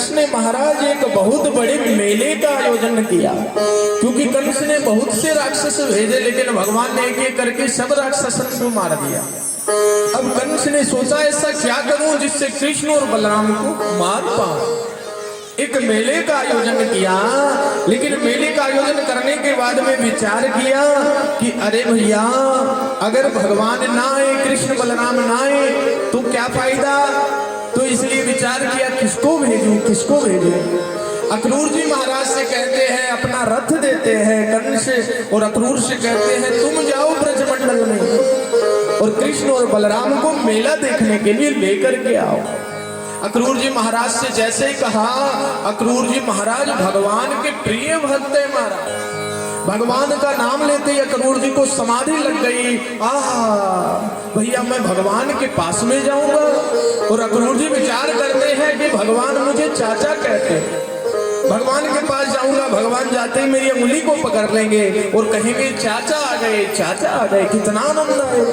कंस ने महाराज एक बहुत बड़े मेले का आयोजन किया, क्योंकि कंस ने बहुत से राक्षस भेजे, लेकिन भगवान ने एक एक करके सब राक्षसों को मार दिया। अब कंस ने सोचा ऐसा क्या करूं जिससे कृष्ण और बलराम को मार पाऊं। एक मेले का आयोजन किया, लेकिन मेले का आयोजन करने के बाद में विचार किया कि अरे भैया, अगर भगवान ना आए, कृष्ण बलराम ना आए तो क्या फायदा। तो इसलिए विचार किया किसको भेजूं, किसको भेजूं। अक्रूर जी महाराज से कहते हैं, अपना रथ देते हैं कंस, और अक्रूर से कहते हैं तुम जाओ ब्रजमंडल में और कृष्ण और बलराम को मेला देखने के लिए लेकर के आओ। अक्रूर जी महाराज से जैसे ही कहा, अक्रूर जी महाराज भगवान के प्रिय भक्त है महाराज। भगवान का नाम लेते ही अक्रूर जी को समाधि लग गई। भैया मैं भगवान के पास में जाऊंगा। और अक्रूर जी विचार करते हैं कि भगवान मुझे चाचा कहते हैं, भगवान के पास जाऊंगा, भगवान जाते ही मेरी उंगली को पकड़ लेंगे और कहेंगे चाचा आ गए, चाचा आ गए, कितना आनंद आए।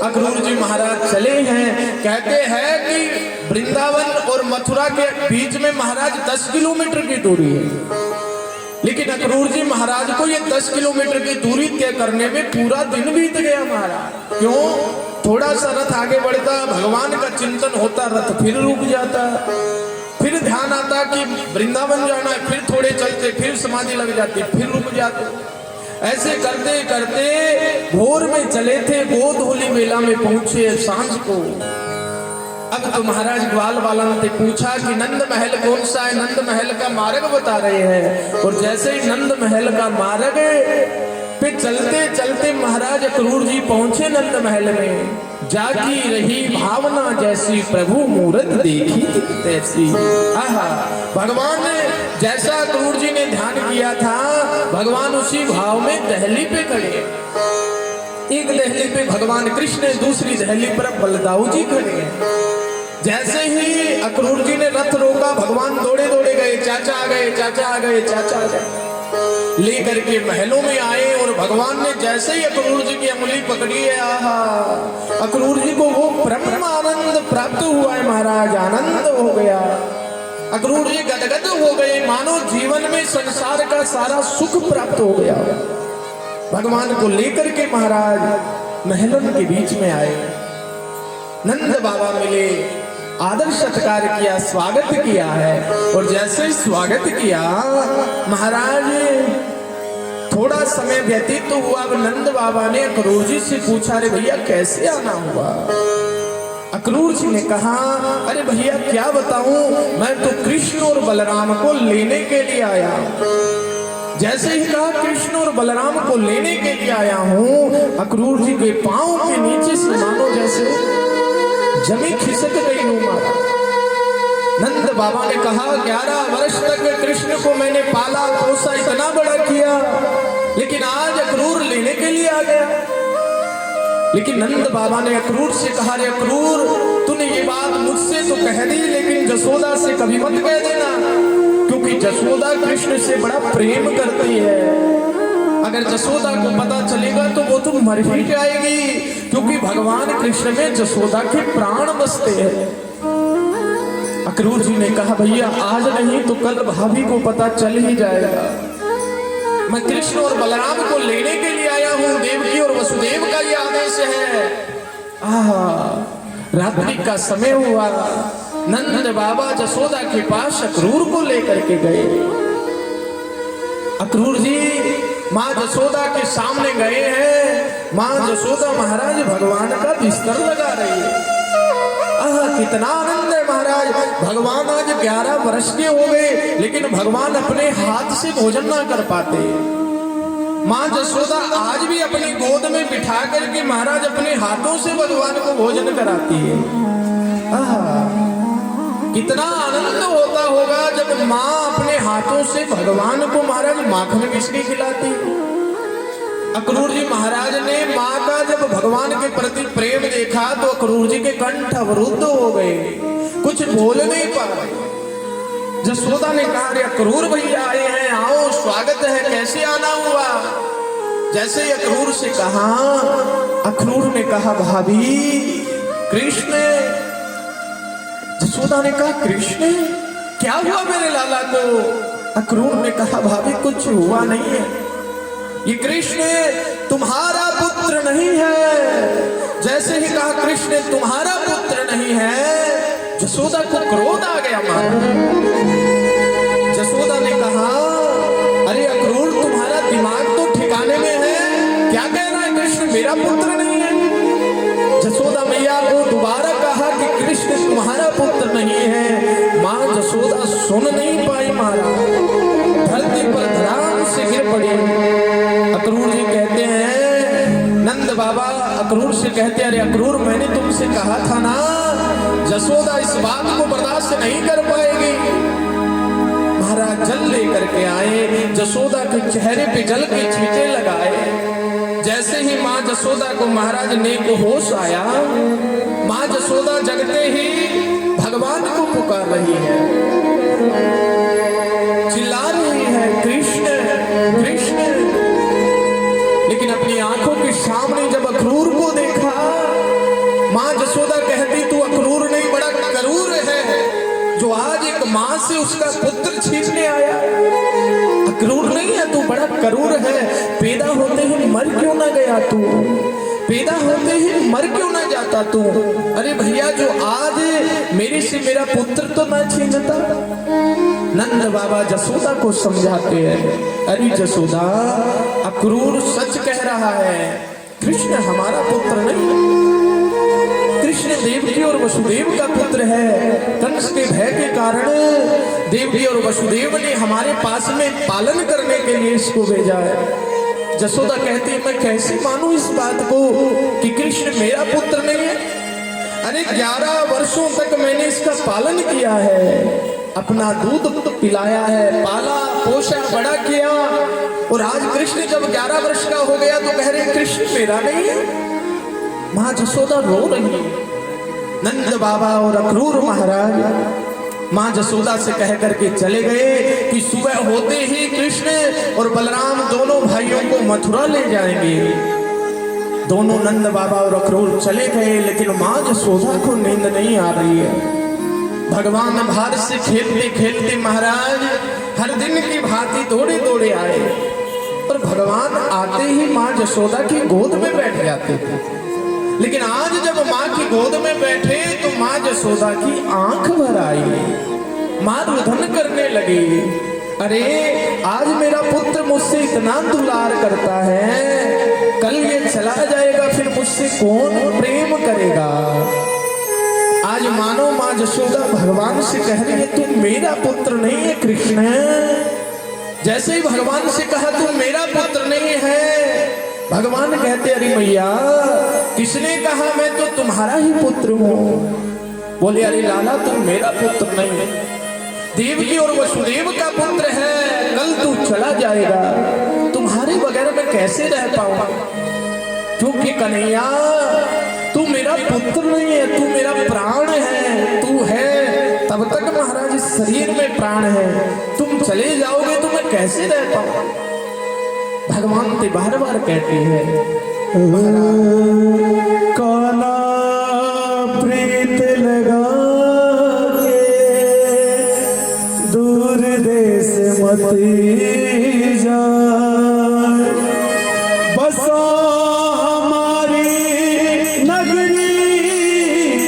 अक्रूर जी महाराज चले हैं, कहते हैं कि वृंदावन और मथुरा के बीच में महाराज 10 किलोमीटर की दूरी है, लेकिन अक्रूर जी महाराज को ये 10 किलोमीटर की दूरी तय करने में पूरा दिन बीत गया महाराज। क्यों? थोड़ा सा रथ आगे बढ़ता, भगवान का चिंतन होता, रथ फिर रुक जाता, फिर ध्यान आता कि वृंदावन जाना है, फिर थोड़े चलते, फिर समाधि लग जाती, फिर रुक जाते। ऐसे करते करते भोर में चले थे, गोधूली मेला में पहुंचे सांझ को। अब तो महाराज ग्वाल वाला ने पूछा कि नंद महल कौन सा है, नंद महल का मार्ग बता रहे हैं। और जैसे ही नंद महल का मार्ग पे चलते चलते महाराज अक्रूर जी पहुंचे नंद महल में। जागी रही भावना जैसी, प्रभु मूरत देखी तैसी। आहा, भगवान ने जैसा अक्रूर जी ने ध्यान किया था, भगवान उसी भाव में दहली पे खड़े। एक दहली पे भगवान कृष्ण, दूसरी दहली पर बलदाऊ जी खड़े हैं। जैसे ही अक्रूर जी ने रथ रोका, भगवान दौड़े दौड़े गए, चाचा आ गए, चाचा आ गए, चाचा आ गए, लेकर के महलों में आए। और भगवान ने जैसे ही अक्रूर जी की अंगुली पकड़ी है, आहा, अक्रूर जी को वो ब्रह्म आनंद प्राप्त हुआ है महाराज, आनंद हो गया। अक्रूर जी गदगद हो गए, मानो जीवन में संसार का सारा सुख प्राप्त हो गया। भगवान को लेकर के महाराज महलों के बीच में आए, नंद बाबा मिले, आदर सत्कार किया, स्वागत किया है। और जैसे ही स्वागत किया महाराज, थोड़ा समय व्यतीत तो हुआ। अब नंद बाबा ने अक्रूर जी से पूछा, अरे भैया कैसे आना हुआ। अक्रूर जी ने कहा, अरे भैया क्या बताऊं, मैं तो कृष्ण और बलराम को लेने के लिए आया। जैसे ही कहा कृष्ण और बलराम को लेने के लिए आया हूं, अक्रूर जी के पांव के नीचे से मानो जैसे जमीन खिसक गई हूं महाराज। नंद बाबा ने कहा, 11 वर्ष तक कृष्ण को मैंने पाला पोसा, इतना बड़ा किया, लेकिन आज अक्रूर लेने के लिए आ गया। लेकिन नंद बाबा ने अक्रूर से कहा, रे अक्रूर, तूने ये बात मुझसे तो कह दी, लेकिन जसोदा से कभी मत कह देना, क्योंकि जसोदा कृष्ण से बड़ा प्रेम करती है। अगर जसोदा को पता चलेगा तो वो तो मर ही जाएगी, क्योंकि भगवान कृष्ण में जसोदा के प्राण बसते हैं। अक्रूर जी ने कहा, भैया आज नहीं तो कल भाभी को पता चल ही जाएगा। मैं कृष्ण और बलराम को लेने के लिए आया हूं, देवकी और वसुदेव का ये आदेश है। रात्रि का समय हुआ, नंद बाबा जसोदा के पास अक्रूर को लेकर के गए। अक्रूर जी माँ जसोदा के सामने गए हैं। माँ जसोदा महाराज भगवान का बिस्तर लगा रही है। कितना आनंद है महाराज, भगवान आज 11 वर्ष के हो गए, लेकिन भगवान अपने हाथ से भोजन ना कर पाते। माँ जसोदा आज भी अपनी गोद में बिठा करके महाराज अपने हाथों से भगवान को भोजन कराती है। कितना आनंद होता होगा जब माँ अपने हाथों से भगवान को महाराज माखन मिश्री खिलाती। अक्रूर जी महाराज ने माँ का जब भगवान के प्रति प्रेम देखा तो अक्रूर जी के कंठ अवरुद्ध हो गए, कुछ बोल नहीं पा रहे। जसोदा ने कहा, अरे अक्रूर भैया आए हैं, आओ स्वागत है, कैसे आना हुआ। जैसे ही अक्रूर से कहा, अक्रूर ने कहा, भाभी कृष्ण। जसोदा ने कहा, कृष्ण क्या हुआ मेरे लाला को? अक्रूर ने कहा भाभी कुछ हुआ नहीं है, ये कृष्ण तुम्हारा पुत्र नहीं है। जैसे ही कहा कृष्ण तुम्हारा पुत्र नहीं है, जसोदा को क्रोध आ गया। मां जसोदा ने कहा अरे अक्रूर तुम्हारा दिमाग तो ठिकाने में है, क्या कह रहा है कृष्ण मेरा पुत्र नहीं है। जसोदा मैया को दोबारा कहा कि कृष्ण तुम्हारा पुत्र नहीं है। मां जसोदा सुन नहीं पाई, मारा धरती पर धड़ाम से गिर पड़ी। अक्रूर जी कहते हैं, नंद बाबा अक्रूर से कहते हैं अरे अक्रूर मैंने तुमसे कहा था ना जसोदा इस बात को बर्दाश्त नहीं कर पाएगी। महाराज जल लेकर के आए, जसोदा के चेहरे पे जल के छींटे लगाए। जैसे ही माँ जसोदा को महाराज ने को होश आया, माँ जसोदा जगते ही भगवान को पुकार रही है, चिल्ला रही है कृष्ण कृष्ण। लेकिन अपनी आंखों के सामने जब अक्रूर को देखा, माँ जसोदा कहती तू अक्रूर नहीं बड़ा करूर है जो आज एक माँ से उसका पुत्र छीनने आया। अक्रूर नहीं है तू, बड़ा करूर है। पैदा होते ही मर क्यों ना गया तू, पैदा होते ही मर क्यों ना जाता तू। अरे भैया जो आज मेरे से मेरा पुत्र तो ना छीनता। नंद बाबा जसोदा को समझाते हैं अरे जसोदा अक्रूर सच कह रहा है, कृष्ण हमारा पुत्र नहीं, कृष्ण देवकी और वसुदेव का पुत्र है। कंस के भय के कारण देवकी और वसुदेव ने हमारे पास में पालन करने के लिए इसको भेजा है। जसोदा कहती है मैं कैसे मानूं इस बात को कि कृष्ण मेरा पुत्र नहीं है। अरे 11 वर्षों तक मैंने इसका पालन किया है, अपना दूध पिलाया है, पाला पोषा बड़ा किया, और आज कृष्ण जब 11 वर्ष का हो गया तो कह रहे कृष्ण मेरा नहीं है। माँ जसोदा रो रही है। नंद बाबा और अक्रूर महाराज माँ जसोदा से कह करके चले गए कि सुबह होते ही कृष्ण और बलराम दोनों भाइयों को मथुरा ले जाएंगे। दोनों नंद बाबा और अक्रूर चले गए, लेकिन माँ जसोदा को नींद नहीं आ रही है। भगवान बाहर से खेलते खेलते महाराज हर दिन की भांति दौड़े दौड़े आए, और भगवान आते ही माँ जसोदा की गोद में बैठ जाते थे। लेकिन आज जब माँ की गोद में बैठे तो माँ जसोदा की आंख भर आई, माँ रुदन करने लगी। अरे आज मेरा पुत्र मुझसे इतना दुलार करता है, कल ये चला जाएगा फिर मुझसे कौन प्रेम करेगा। आज मानो माँ जसोदा भगवान से कह रही है तू मेरा पुत्र नहीं है कृष्ण। जैसे ही भगवान से कहा तू मेरा पुत्र नहीं है, भगवान कहते अरे मैया किसने कहा मैं तो तुम्हारा ही पुत्र हूँ। बोले अरे लाला तुम मेरा पुत्र नहीं है, देवकी और वसुदेव का पुत्र है, कल तू चला जाएगा, तुम्हारे बगैर मैं कैसे रह पाऊंगा। क्योंकि कन्हैया तू मेरा पुत्र नहीं है, तू मेरा प्राण है, तू है तब तक महाराज शरीर में प्राण है, तुम चले जाओगे तो मैं कैसे रह पाऊंगा। भगवान ते बार बार कहते हैं काला प्रीत लगा के दूर देश मत जा, बसा हमारी नगरी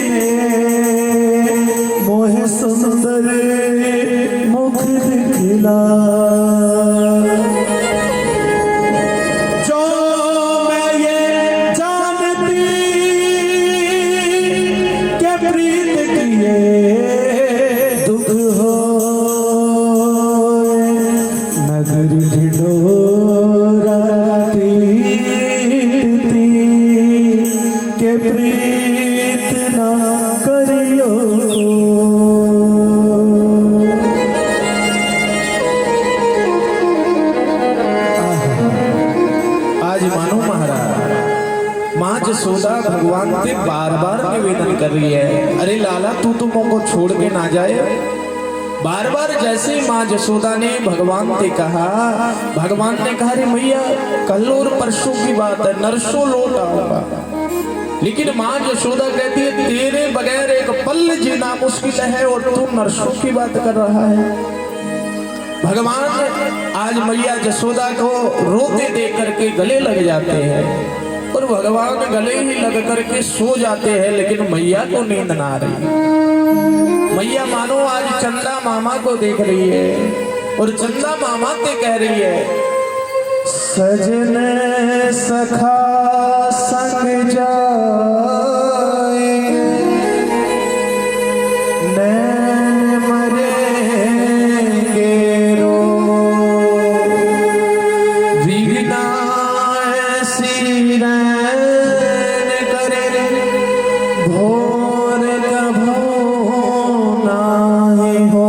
में मोह सुंदर मुख दिखला। भगवान से बार बार निवेदन कर रही है अरे लाला तू तो मुझको छोड़ के ना जाए। बार बार जैसे माँ जसोदा ने भगवान से कहा, भगवान ने कहा रे मैया कल और परसों की बात है, नरसों लौट आऊंगा, लेकिन माँ यशोदा कहती है तेरे बगैर एक पल जीना मुश्किल है और तू नरसों की बात कर रहा है। भगवान आज मैया यशोदा को रोते देख करके गले लग जाते हैं और भगवान गले ही लग करके सो जाते हैं, लेकिन मैया को नींद ना आ रही। मैया मानो आज चंदा मामा को देख रही है और चंदा मामा से कह रही है सजने सखा संग जाए नैन मरेंगे रो बिना ऐसी रैन करे भोर कभो नाहीं हो।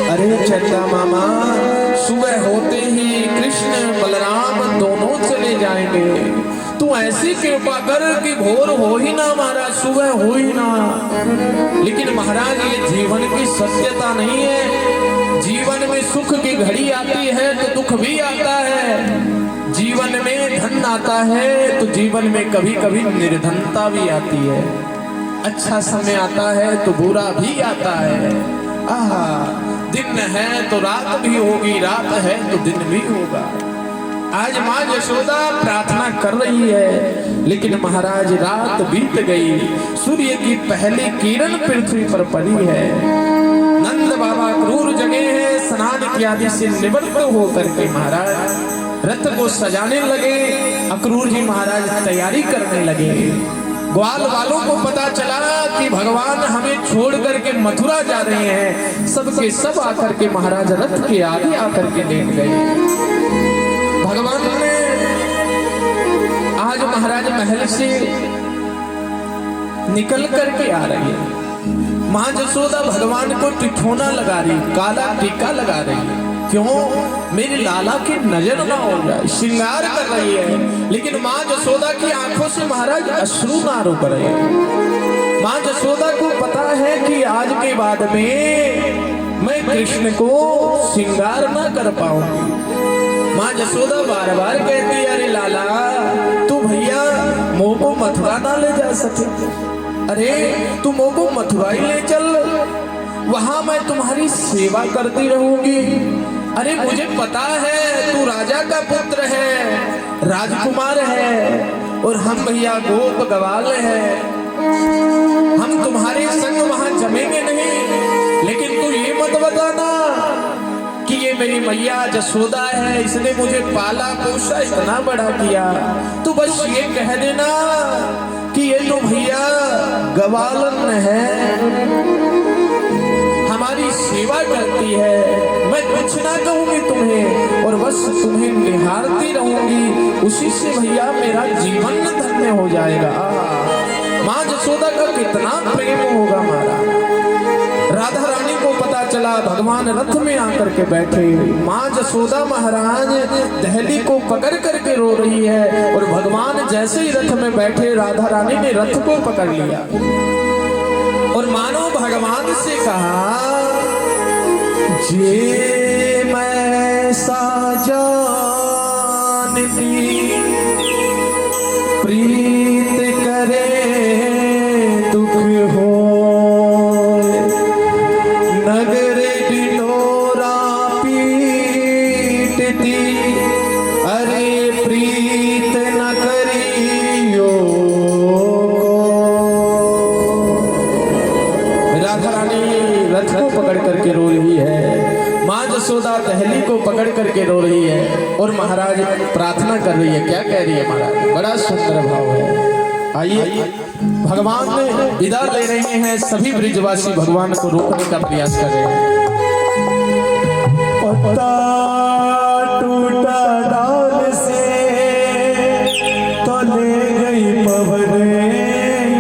अरे चंदा मामा सुबह होते ही कृष्ण बलराम दोनों चले जाएंगे, तू ऐसी कृपा कर कि भोर हो ही ना महाराज, सुबह हो ही ना। लेकिन महाराज ये जीवन की सत्यता नहीं है। जीवन में सुख की घड़ी आती है तो दुख भी आता है, जीवन में धन आता है तो जीवन में कभी कभी निर्धनता भी आती है, अच्छा समय आता है तो बुरा भी आता है। आहा, दिन है तो रात भी होगी, रात है तो दिन भी होगा। आज माँ यशोदा प्रार्थना कर रही है, लेकिन महाराज रात बीत गई, सूर्य की पहली किरण पृथ्वी पर पड़ी है। नंद बाबा क्रूर जगे हैं, स्नान इत्यादि से निवृत्त होकर के महाराज रथ को सजाने लगे। अक्रूर जी महाराज तैयारी करने लगे। ग्वाल वालों को पता चला कि भगवान हमें छोड़ करके मथुरा जा रहे हैं, सबके सब आकर के महाराज रथ के आगे आकर के लेट गए। भगवान ने आज महाराज महल से निकल करके आ रही है। माँ यशोदा भगवान को टिठोना लगा रही, काला टीका लगा रही, क्यों? मेरी लाला की नजर ना हो जाए, श्रृंगार कर रही है। लेकिन माँ यशोदा की आंखों से महाराज अश्रु ना रुक रहे। माँ यशोदा को पता है कि आज के बाद में मैं कृष्ण को श्रृंगार ना कर पाऊंगी। माँ यशोदा बार बार कहती अरे लाला तू भैया मोह को मथुरा ना ले जा सके, अरे तू मोह को मथुरा ही ले चल, वहां मैं तुम्हारी सेवा करती रहूंगी। अरे मुझे पता है तू राजा का पुत्र है, राजकुमार है और हम भैया गोप गवाल है, हम तुम्हारे संग वहां जमेंगे नहीं। लेकिन तू ये मत बताना कि ये मेरी मैया यशोदा है, इसने मुझे पाला पोसा इतना बड़ा किया। तू बस ये कह देना कि ये तो भैया गवालन है, हमारी सेवा करती है। मैं कुछ ना कहूंगी तुम्हें और बस तुम्हें निहारती रहूंगी, उसी से भैया मेरा जीवन धन्य हो जाएगा। माँ यशोदा का कितना प्रेम होगा हमारा। राधा रानी को पता चला, भगवान रथ में आकर के बैठे। माँ यशोदा महाराज दहली को पकड़ करके रो रही है और भगवान जैसे ही रथ में बैठे, राधा रानी ने रथ को पकड़ लिया और मानो भगवान से कहा जे मैं साजानती प्रीत करे दुख हो, नगर डिंडोरा पीटती अरे प्रीत न करियो। राधा रानी रथ को पकड़ करके रो रही है, माँ यशोदा दहली को पकड़ करके रो रही है और महाराज प्रार्थना कर रही है। क्या कह रही है महाराज? बड़ा सुंदर भाव है। आइए भगवान विदा ले रहे हैं, सभी ब्रिजवासी भगवान को रोकने का प्रयास कर रहे हैं। पत्ता टूटा डाल से तो ले गई पवन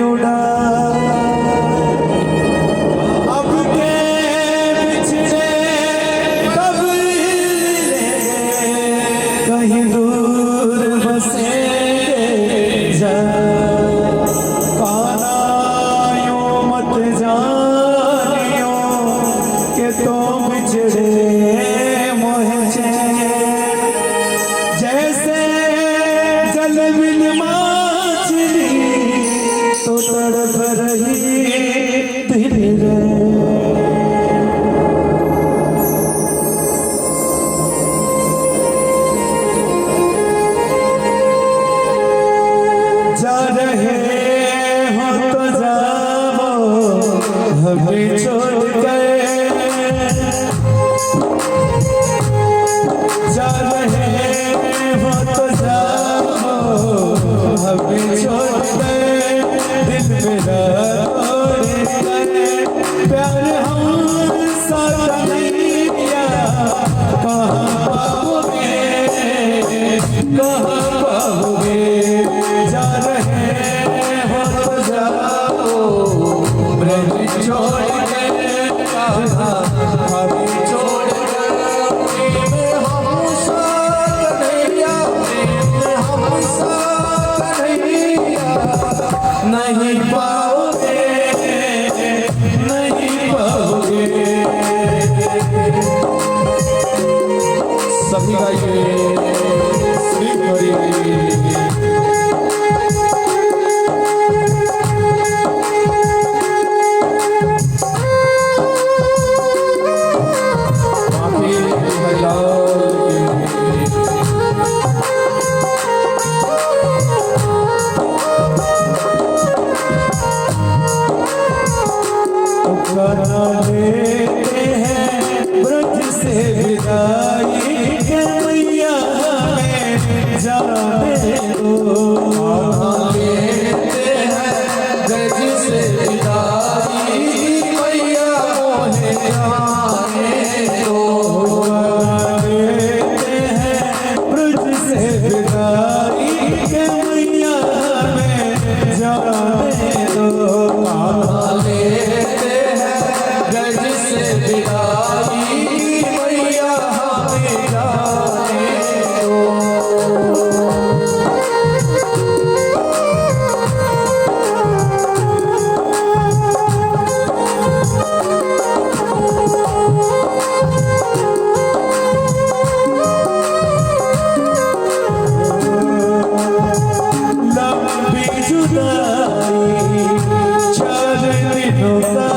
उड़ा, अब के बिछड़े कब कहीं दूर बसेंगे जा, कानायों मत जानियो के तो बिछड़े मोह चैन छोड़ के कान्हा हमें छोड़ के हम साथ कन्हैया हम साथ कन्हैया नहीं पाओगे नहीं पाओगे। सभी गाइए श्री हरि। गाना लेते हैं ब्रज से विदाई के मैया हमें जाने दो। गाना लेते हैं ब्रज से विदाई मैया मोहे आने दो। गाना लेते हैं ब्रज से विदाई के मैया हमें जाने दो। गाना लेते हैं ब्रज से विदाई मैया हमें जाने दो। लंबी जुदाई 4 दिनों का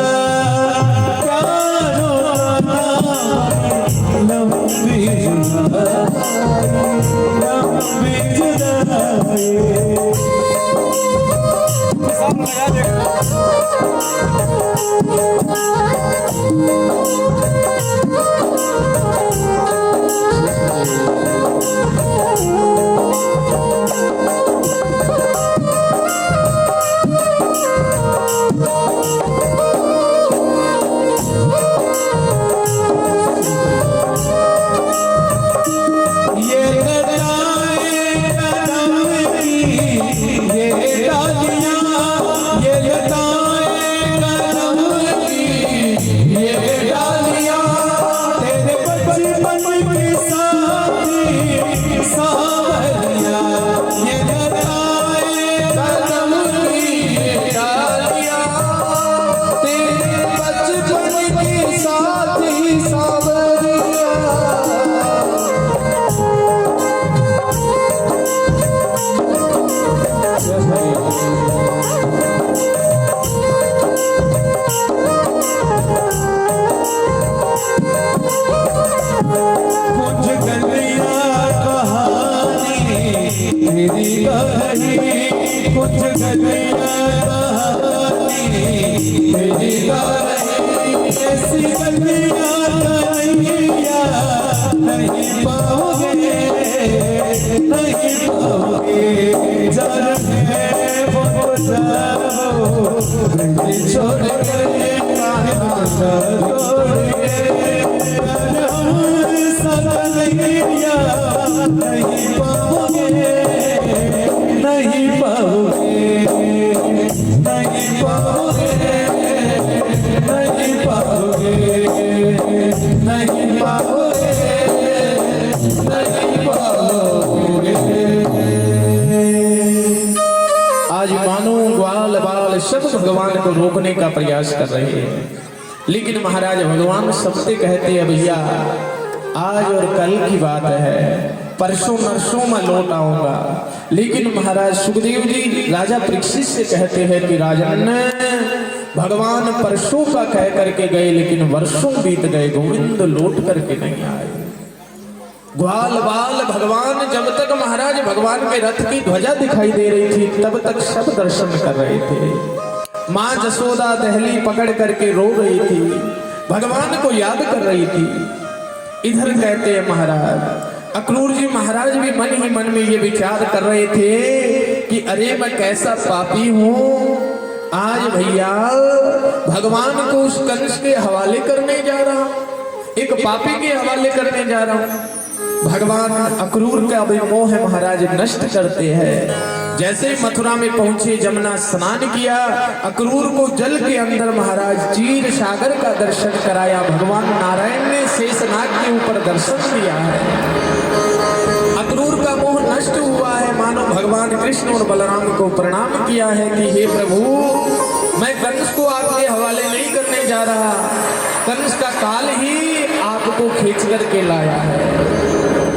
प्यारों का लंबी जुदाई ये लताएं कदम की ये डालियां ये लताएं कदम की ये डालियां तेरे बचपन के साथी सावरिया। ये लताएं कदम की ये डालियां तेरे बचपन के साथी सावरिया। कुछ गलिया कहानी तेरी कहानी कुछ गलिया कहानी तेरी कहानी ऐसी गलिया कन्हैया नहीं पाओगे नहीं पाओगे। जर में वो जाओ छोड़ के कान्हा छोड़ के नहीं पाओगे नहीं पाओगे नहीं पाओगे नहीं पाओगे नहीं पाओगे नहीं पाओगे। आज मानो ग्वाल बाल सब भगवान को रोकने का प्रयास कर रहे हैं, लेकिन महाराज भगवान सबसे कहते हैं भैया आज और कल की बात है, परसों नरसों में लौट आऊंगा। लेकिन महाराज सुखदेव जी राजा परीक्षित से कहते हैं कि राजन भगवान परसों का कह करके गए, लेकिन वर्षों बीत गए, गोविंद लौट करके नहीं आए। ग्वाल बाल भगवान जब तक महाराज भगवान के रथ की ध्वजा दिखाई दे रही थी तब तक सब दर्शन कर रहे थे। माँ जसोदा दहली पकड़ करके रो रही थी, भगवान को याद कर रही थी। इधर कहते हैं महाराज अक्रूर जी महाराज भी मन ही मन में ये विचार कर रहे थे कि अरे मैं कैसा पापी हूँ, आज भैया भगवान को उस कंस के हवाले करने जा रहा हूँ, एक पापी के हवाले करने जा रहा हूँ। भगवान अक्रूर का भी मोह महाराज नष्ट करते हैं। जैसे ही मथुरा में पहुंचे, जमुना स्नान किया, अक्रूर को जल के अंदर महाराज क्षीर सागर का दर्शन कराया। भगवान नारायण ने शेषनाग के ऊपर दर्शन दिया है। अक्रूर का मोह नष्ट हुआ है, मानो भगवान कृष्ण और बलराम को प्रणाम किया है कि हे प्रभु, मैं कंस को आपके हवाले नहीं करने जा रहा, कंस का काल ही आपको खींच करके लाया है।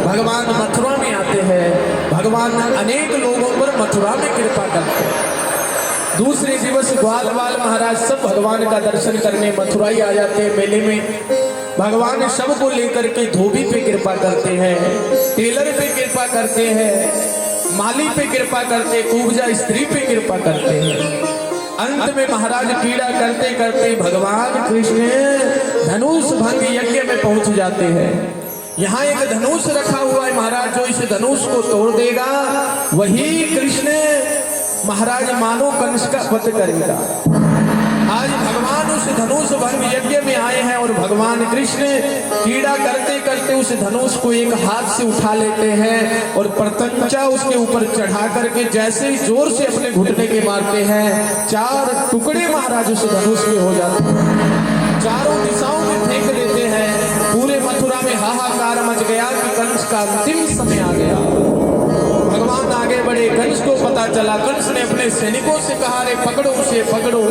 भगवान मथुरा में आते हैं, भगवान अनेक लोगों पर मथुरा में कृपा करते हैं। दूसरे दिवस ग्वाल बाल महाराज सब भगवान का दर्शन करने मथुरा ही आ जाते हैं। मेले में भगवान सबको लेकर के धोबी पे कृपा करते हैं, टेलर पे कृपा करते हैं, माली पे कृपा करते, कुब्जा स्त्री पे कृपा करते हैं। अंत में महाराज पीड़ा करते करते भगवान कृष्ण धनुष भंग यज्ञ में पहुंच जाते हैं। यहाँ एक धनुष रखा हुआ है महाराज, जो इस धनुष को तोड़ देगा वही कृष्ण महाराज मानो कंस का वध करेगा। आज भगवान उस धनुष भंग यज्ञ में आए हैं और भगवान कृष्ण पीड़ा करते करते उस धनुष को एक हाथ से उठा लेते हैं और प्रतंचा उसके ऊपर चढ़ा करके जैसे ही जोर से अपने घुटने के मारते हैं, 4 टुकड़े महाराज उस धनुष के हो जाते हैं, चारों दिशाओं में फेंक देते हैं। पूरे मथुरा में हाहाकार मच गया कि कंस का अंतिम समय आ गया। भगवान आगे बढ़े, कंस को पता चला, कंस ने अपने सैनिकों से कहा, रे पकड़ो उसे पकड़ो।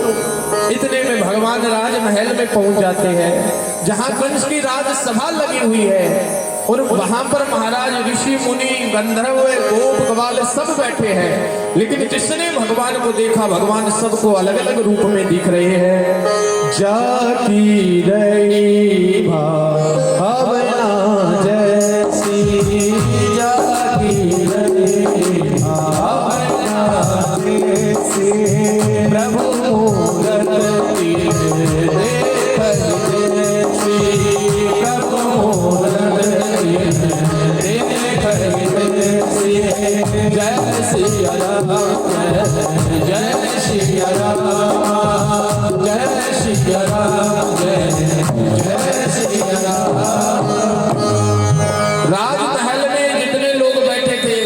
इतने में भगवान राजमहल में पहुंच जाते हैं, जहां कंस की राजसभा लगी हुई है और वहां पर महाराज ऋषि मुनि गंधर्व गोप ग्वाल सब बैठे हैं। लेकिन जिसने भगवान को देखा, भगवान सबको अलग अलग रूप में दिख रहे हैं। जाकी रही भावना जैसी, जाकी रही भावना जैसी, प्रभु मूरति देखत जैसी, प्रभु मूरति देखत जैसी। जय सिया राम, जय सिया राम, जय सिया राम, जय सिया राम। राजमहल में जितने लोग बैठे थे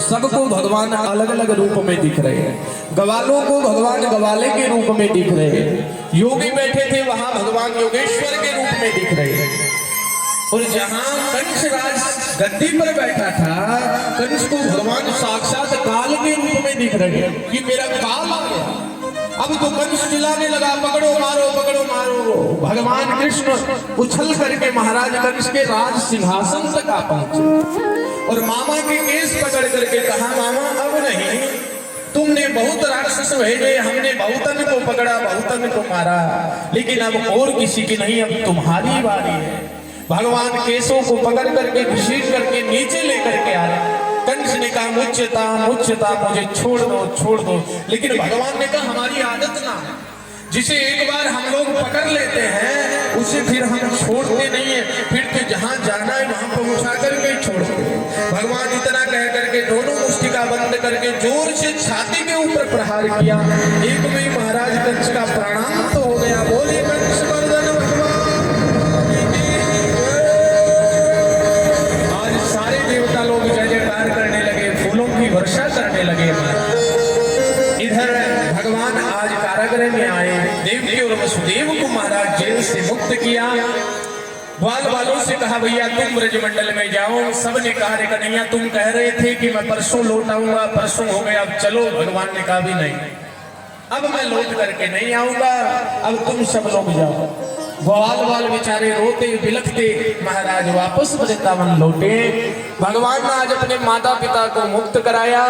सबको भगवान अलग अलग रूप में दिख रहे हैं। ग्वालों को भगवान ग्वाले के रूप में दिख रहे हैं, योगी बैठे थे वहां भगवान योगेश्वर के रूप में दिख रहे हैं। और जहां कंस राज गद्दी पर बैठा था, कंस को भगवान साक्षात काल के रूप में दिख रहे हैं कि मेरा काल आ गया। अब तो कंस चिल्लाने लगा, पकड़ो मारो पकड़ो मारो। भगवान कृष्ण उछल करके महाराज कंस के राज सिंहासन तक आ पहुंचे और मामा के केस पकड़ करके कहा, मामा अब नहीं, तुमने बहुत राक्षस भेजे, हमने बहुतन को पकड़ा, बहुतन को मारा, लेकिन अब और किसी की नहीं, अब तुम्हारी बारी है। भगवान केसों को पकड़ करके घसीट करके नीचे लेकर के आए। कंस ने कहा, मुझता मुझता, मुझे छोड़ दो। लेकिन भगवान ने कहा, हमारी आदत ना है, जिसे एक बार हम लोग पकड़ लेते हैं उसे फिर हम छोड़ते नहीं है, फिर तो जहां जाना है वहां पहुंचा करके छोड़ते हैं। भगवान इतना कह करके दोनों मुष्टिका बंद करके जोर से छाती के ऊपर प्रहार किया। एक में महाराज कंस का प्राणांत तो हो गया। बोले कंस मर्दन भगवान। आज सारे देवता लोग जय जयकार करने लगे, फूलों की वर्षा करने लगे। इधर भगवान आज कारागृह में आए, देवकी और वसुदेव को महाराज जेल से मुक्त किया। ग्वाल वालों से कहा, भैया तुम ब्रजमंडल में जाओ। सबने कहा, रे कन्हैया तुम कह रहे थे कि मैं परसों लौट आऊंगा, परसों हो गया, अब चलो। भगवान ने कहा, भी नहीं, अब मैं लौट करके नहीं आऊंगा, अब तुम सब लोग जाओ। ग्वाल वाल बेचारे रोते बिलखते महाराज वापस वृंदावन लौटे। भगवान ने आज अपने माता पिता को मुक्त कराया।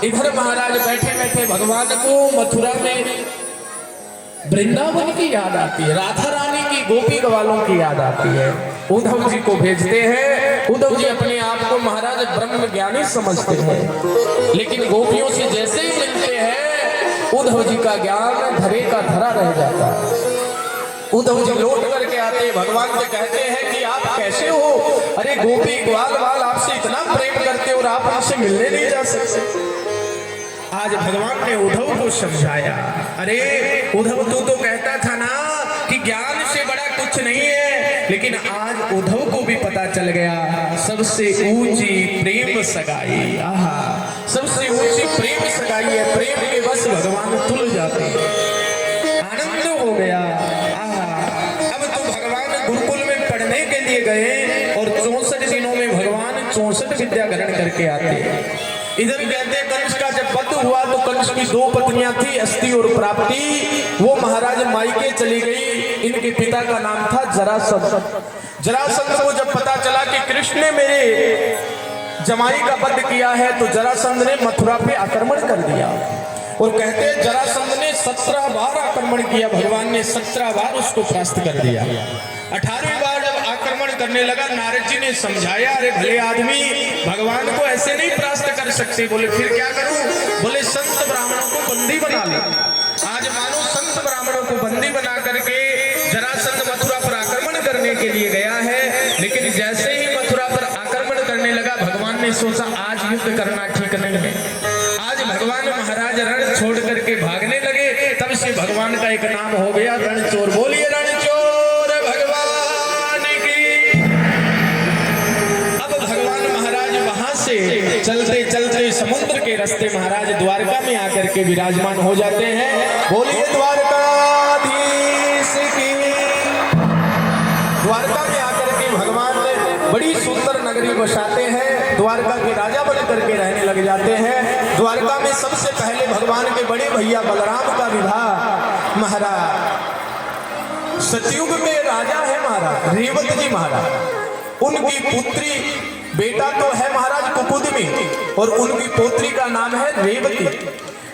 इधर महाराज बैठे बैठे भगवान को मथुरा में वृंदावन की याद आती है, राधा रानी की, गोपी ग्वालों की याद आती है। उद्धव जी को भेजते हैं। उद्धव जी अपने आप को महाराज ब्रह्म ज्ञानी समझते हैं, लेकिन गोपियों से जैसे ही मिलते हैं उद्धव जी का ज्ञान धरे का धरा रह जाता है। उद्धव जी लौट करके आते, भगवान से कहते हैं कि आप कैसे हो? अरे गोपी ग्वाल वाल आपसे इतना प्रेम करते और आप हमसे मिलने नहीं जा सकते। आज भगवान ने उद्धव को समझाया, अरे उद्धव तू तो कहता था ना कि ज्ञान से बड़ा कुछ नहीं है, लेकिन आज उद्धव को भी पता चल गया सबसे ऊंची प्रेम सगाई, आहा, सबसे ऊंची प्रेम सगाई है। प्रेम के बस भगवान तुल जाते हैं, आनंद हो गया। आहा, अब तो भगवान गुरुकुल में पढ़ने के लिए गए और 64 दिनों में भगवान 64 विद्या ग्रहण करके आते हैं। इधर कहते हैं कंस का जब वध हुआ तो कंस की 2 पत्नियां थी, अस्ति और प्राप्ति। वो महाराज मायके चली गई। इनके पिता का नाम था जरासंध। जरासंध को जब पता चला कि कृष्ण ने मेरे जमाई का वध किया है तो जरासंध ने मथुरा पे आक्रमण कर दिया। और कहते हैं जरासंध ने 17 बार आक्रमण किया, भगवान ने 17 बार उसको परास्त कर दिया। 18वीं बार जब आक्रमण करने लगा, नारद जी ने समझाया, अरे भले आदमी, भगवान को ऐसे नहीं परास्त कर सकते। बोले फिर क्या करूं? बोले संत ब्राह्मणों को बंदी बना लो। आज मानो संत ब्राह्मणों को बंदी बना करके जरासंध मथुरा पर आक्रमण करने के लिए गया है। लेकिन जैसे ही मथुरा पर आक्रमण करने लगा, भगवान ने सोचा आज युद्ध करना ठीक नहीं है। आज भगवान महाराज रण छोड़ करके भागने लगे। तब से भगवान का एक नाम हो गया रणचोर। बोलिए रणचोर भगवान की। अब भगवान महाराज वहां से चलते चलते समुद्र के रास्ते महाराज द्वारका में आकर के विराजमान हो जाते हैं। बोलिए द्वारकाधीश की। द्वारका में आकर के भगवान बड़ी सुंदर नगरी बसाते हैं। द्वारका के राजा बन करके रहने लग जाते हैं। द्वारका में सबसे पहले भगवान के बड़े भैया बलराम का विवाह महाराज सतयुग के राजा है महाराज रेवत जी महाराज। उनकी पुत्री, बेटा तो है महाराज कुकुदमी और उनकी पोत्री का नाम है रेवती।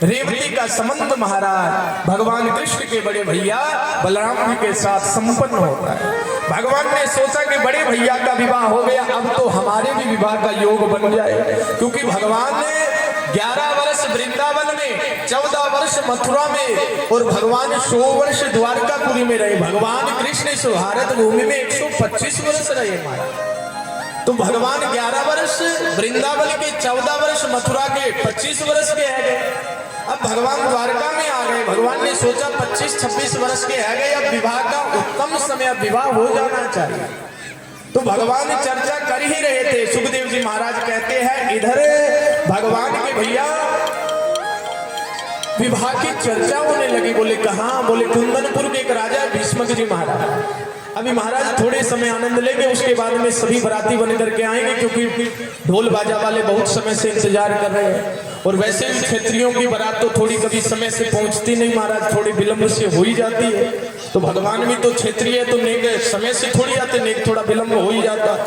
रेवती का संबंध महाराज भगवान कृष्ण के बड़े भैया बलराम जी के साथ संपन्न होता है। भगवान ने सोचा कि बड़े भैया का विवाह हो गया, अब तो हमारे भी विवाह का योग बन जाए। क्योंकि भगवान ने 11 वर्ष वृंदावन में, 14 वर्ष मथुरा में और भगवान 100 वर्ष द्वारकापुरी में रहे। भगवान कृष्ण इस भारत भूमि में 125 वर्ष रहे महाराज। तो भगवान 11 वर्ष वृंदावन के, 14 वर्ष मथुरा के, 25 वर्ष के है गए। अब भगवान द्वारका में आ गए। भगवान ने सोचा 25-26 वर्ष के है गए, अब विवाह का उत्तम समय, अब विवाह हो जाना चाहिए। तो भगवान चर्चा कर ही रहे थे। सुखदेव जी महाराज कहते हैं इधर भगवान के भैया विवाह की चर्चा होने लगी। बोले कहाँ? बोले कुंदनपुर के एक राजा भीष्मक जी महाराज। अभी महाराज थोड़े समय आनंद लेंगे, उसके बाद में सभी बराती बन करके आएंगे, क्योंकि ढोल बाजा वाले बहुत समय से इंतजार कर रहे हैं। और वैसे भी क्षेत्रियों की बारात तो थोड़ी कभी समय से पहुंचती नहीं महाराज, थोड़ी विलंब से हो ही जाती है। तो भगवान भी तो क्षेत्रीय है, तो नेक समय से थोड़ी आते, नेक थोड़ा विलंब हो ही जाता।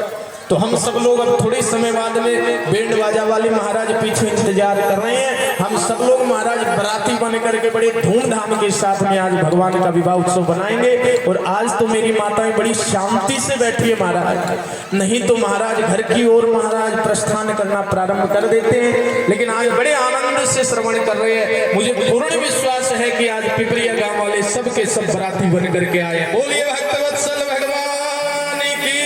तो हम सब लोग अब थोड़े समय बाद में बैंड बाजा वाले महाराज पीछे इंतजार कर रहे हैं। हम सब लोग महाराज बराती बन करके बड़े धूमधाम के साथ में आज भगवान का विवाह उत्सव बनाएंगे। और आज तो मेरी माताएं बड़ी शांति से बैठी है महाराज, नहीं तो महाराज घर की ओर महाराज प्रस्थान करना प्रारंभ कर देते हैं। लेकिन आज बड़े आनंद से श्रवण कर रहे हैं। मुझे पूर्ण विश्वास है कि आज पिपरिया गांव वाले सब के सब बराती बन करके आए। बोलिए भक्तवत्सल भगवान की।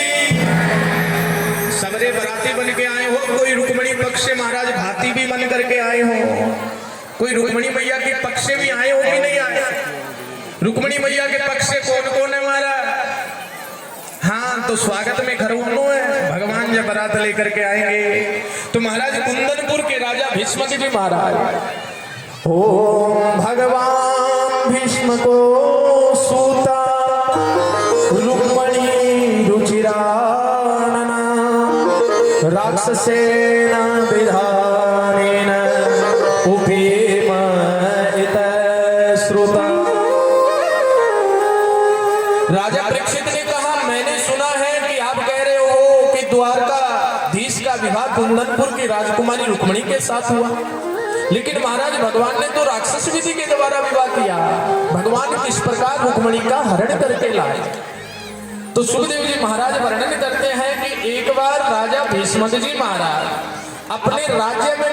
सबरे बराती बन के आए हो। कोई रुक्मणी पक्ष से महाराज भाती भी बन करके आए हो, कोई रुक्मणी मैया के पक्ष से भी आए हो कि नहीं आए? रुक्मणी मैया के पक्ष से कौन कौन है महाराज? हाँ, तो स्वागत में खरवनो है। भगवान जब बारात लेकर के आएंगे तो महाराज कुंदनपुर के राजा भीष्मक जी महाराज। ओम भगवान भीष्म को सूता रुक्मणी रुचिरानना राक्षसेन विधानेन उपीम इत श्रुता। राजा परीक्षित ने कहा, मैंने सुना है कि आप कह रहे हो कि द्वारकाधीश का विवाह कुंदनपुर की राजकुमारी रुक्मणी के साथ हुआ, लेकिन महाराज भगवान ने तो राक्षस विधि के द्वारा विवाह किया। भगवान किस प्रकार रुक्मणी का हरण करके लाए? तो सुखदेव जी महाराज वर्णन करते हैं कि एक बार राजा भीष्मक जी महाराज अपने राज्य में